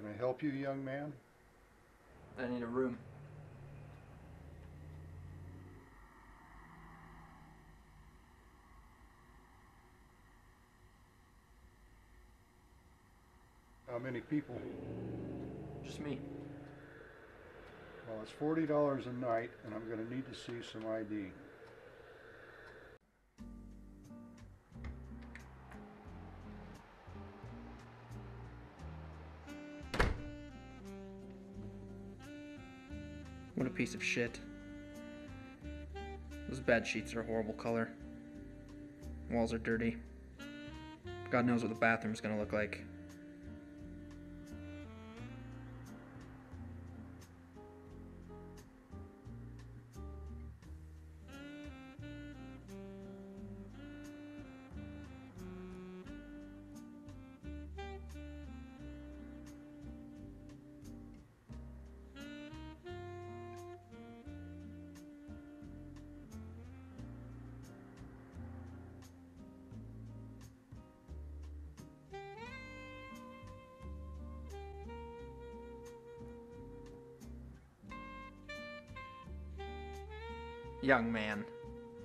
Can I help you, young man? I need a room. How many people? Just me. Well, it's $40 a night, and I'm going to need to see some ID. What a piece of shit. Those bed sheets are a horrible color. Walls are dirty. God knows what the bathroom's gonna look like. Young man.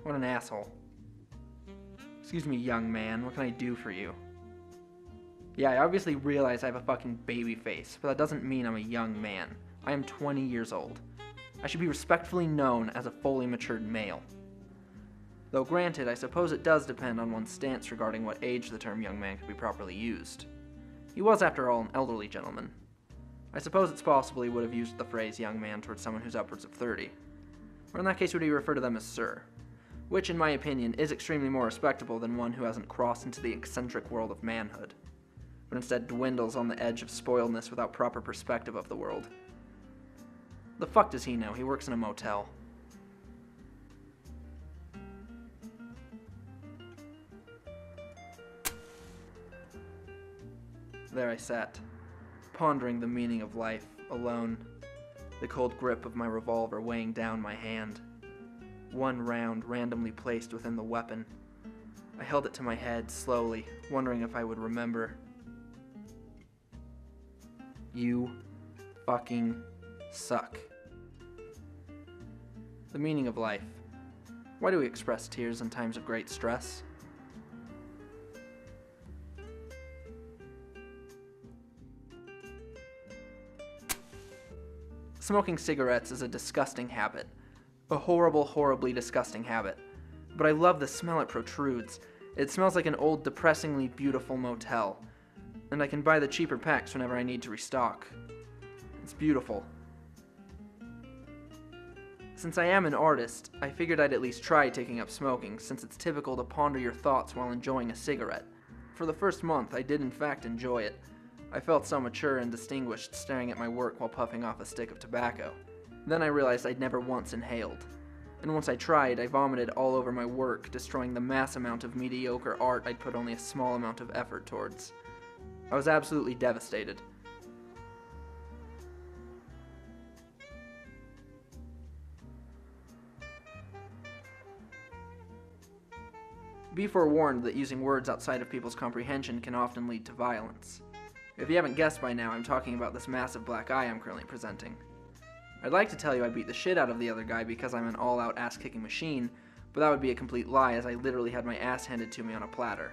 What an asshole. Excuse me, young man, what can I do for you? Yeah, I obviously realize I have a fucking baby face, but that doesn't mean I'm a young man. I am 20 years old. I should be respectfully known as a fully matured male. Though granted, I suppose it does depend on one's stance regarding what age the term young man could be properly used. He was, after all, an elderly gentleman. I suppose it's possible he would have used the phrase young man towards someone who's upwards of 30. Or in that case, would he refer to them as sir? Which, in my opinion, is extremely more respectable than one who hasn't crossed into the eccentric world of manhood, but instead dwindles on the edge of spoiledness without proper perspective of the world. The fuck does he know? He works in a motel. There I sat, pondering the meaning of life, alone, the cold grip of my revolver weighing down my hand. One round randomly placed within the weapon. I held it to my head slowly, wondering if I would remember. You fucking suck. The meaning of life. Why do we express tears in times of great stress? Smoking cigarettes is a disgusting habit. A horrible, horribly disgusting habit. But I love the smell it protrudes. It smells like an old, depressingly beautiful motel. And I can buy the cheaper packs whenever I need to restock. It's beautiful. Since I am an artist, I figured I'd at least try taking up smoking, since it's typical to ponder your thoughts while enjoying a cigarette. For the first month, I did in fact enjoy it. I felt so mature and distinguished staring at my work while puffing off a stick of tobacco. Then I realized I'd never once inhaled. And once I tried, I vomited all over my work, destroying the mass amount of mediocre art I'd put only a small amount of effort towards. I was absolutely devastated. Be forewarned that using words outside of people's comprehension can often lead to violence. If you haven't guessed by now, I'm talking about this massive black eye I'm currently presenting. I'd like to tell you I beat the shit out of the other guy because I'm an all-out ass-kicking machine, but that would be a complete lie as I literally had my ass handed to me on a platter.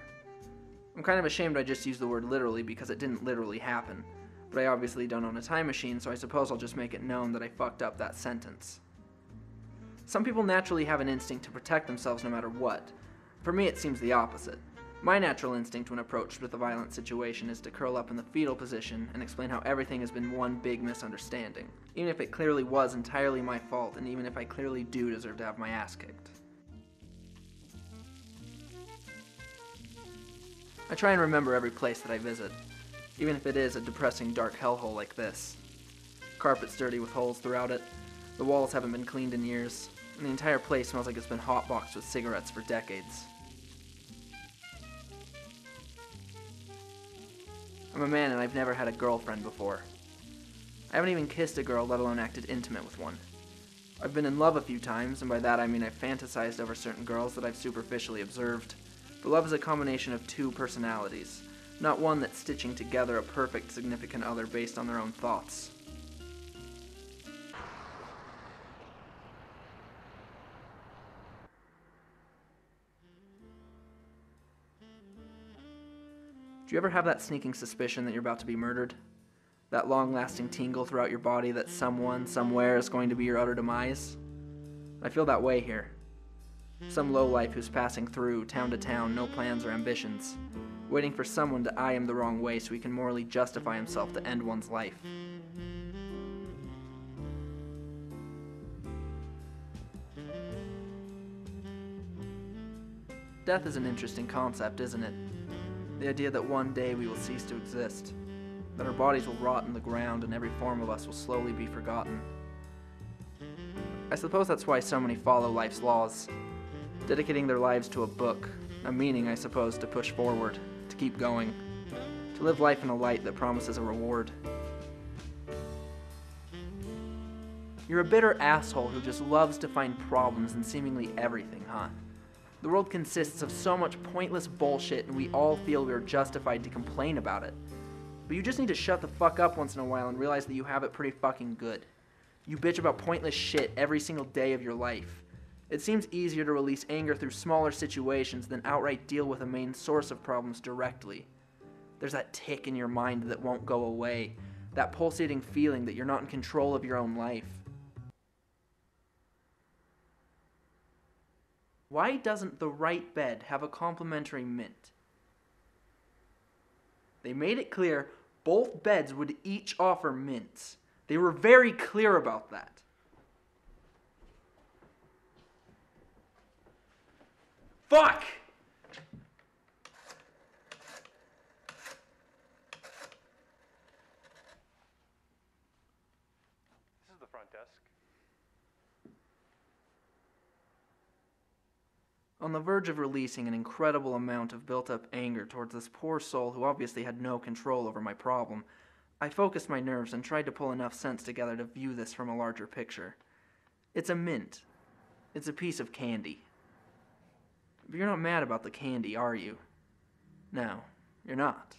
I'm kind of ashamed I just used the word literally because it didn't literally happen, but I obviously don't own a time machine, so I suppose I'll just make it known that I fucked up that sentence. Some people naturally have an instinct to protect themselves no matter what. For me, it seems the opposite. My natural instinct when approached with a violent situation is to curl up in the fetal position and explain how everything has been one big misunderstanding, even if it clearly was entirely my fault and even if I clearly do deserve to have my ass kicked. I try and remember every place that I visit, even if it is a depressing dark hellhole like this. Carpet's dirty with holes throughout it, the walls haven't been cleaned in years, and the entire place smells like it's been hotboxed with cigarettes for decades. I'm a man and I've never had a girlfriend before. I haven't even kissed a girl, let alone acted intimate with one. I've been in love a few times, and by that I mean I've fantasized over certain girls that I've superficially observed. But love is a combination of two personalities, not one that's stitching together a perfect significant other based on their own thoughts. Do you ever have that sneaking suspicion that you're about to be murdered? That long-lasting tingle throughout your body that someone, somewhere is going to be your utter demise? I feel that way here. Some lowlife who's passing through, town to town, no plans or ambitions, waiting for someone to eye him the wrong way so he can morally justify himself to end one's life. Death is an interesting concept, isn't it? The idea that one day we will cease to exist, that our bodies will rot in the ground and every form of us will slowly be forgotten. I suppose that's why so many follow life's laws, dedicating their lives to a book, a meaning, I suppose, to push forward, to keep going, to live life in a light that promises a reward. You're a bitter asshole who just loves to find problems in seemingly everything, huh? The world consists of so much pointless bullshit and we all feel we are justified to complain about it. But you just need to shut the fuck up once in a while and realize that you have it pretty fucking good. You bitch about pointless shit every single day of your life. It seems easier to release anger through smaller situations than outright deal with a main source of problems directly. There's that tick in your mind that won't go away, that pulsating feeling that you're not in control of your own life. Why doesn't the right bed have a complimentary mint? They made it clear both beds would each offer mints. They were very clear about that. Fuck! This is the front desk. On the verge of releasing an incredible amount of built-up anger towards this poor soul who obviously had no control over my problem, I focused my nerves and tried to pull enough sense together to view this from a larger picture. It's a mint. It's a piece of candy. But you're not mad about the candy, are you? No, you're not.